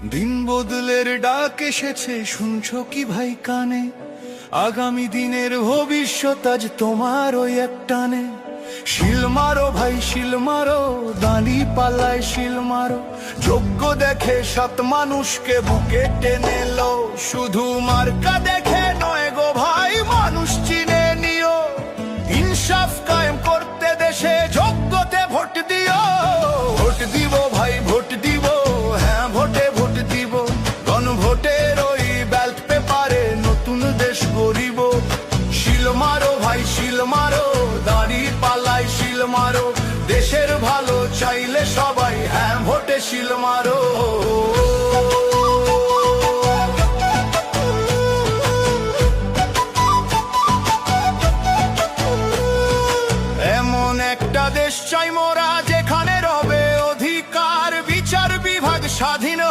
দিন বদলের ডাক এসেছে, শুনছো কি ভাই কানে? আগামী দিনের ভবিষ্যৎ আজ তোমার ওই এক টানে। শিল মারো ভাই শিল মারো, দাঁড়ি পাল্লায় শিল মারো। যোগ্য দেখে সৎ মানুষকে বুকে টেনে লো, শুধু মার্কা দেখে নয় গো ভাই, মানুষ চিনে নিও। ইনসাফ কায়েম করতে দেশে যোগ্যতে ভোট দিও। ভোট দিব ভাই ভোট দিব, হ্যাঁ ভোটে ভোট দিব। গণভোটের ওই ব্যালট পেপারে নতুন দেশ গড়িব। শিল মারো ভাই শিল মারো, দাঁড়ি পাল্লায় শিল মারো। দেশের ভালো চাইলে সবাই হ্যাঁ ভোটে শিল মারো। এমন একটা দেশ চাই মোরা, যেখানে রবে অধিকার, বিচার বিভাগ স্বাধীন।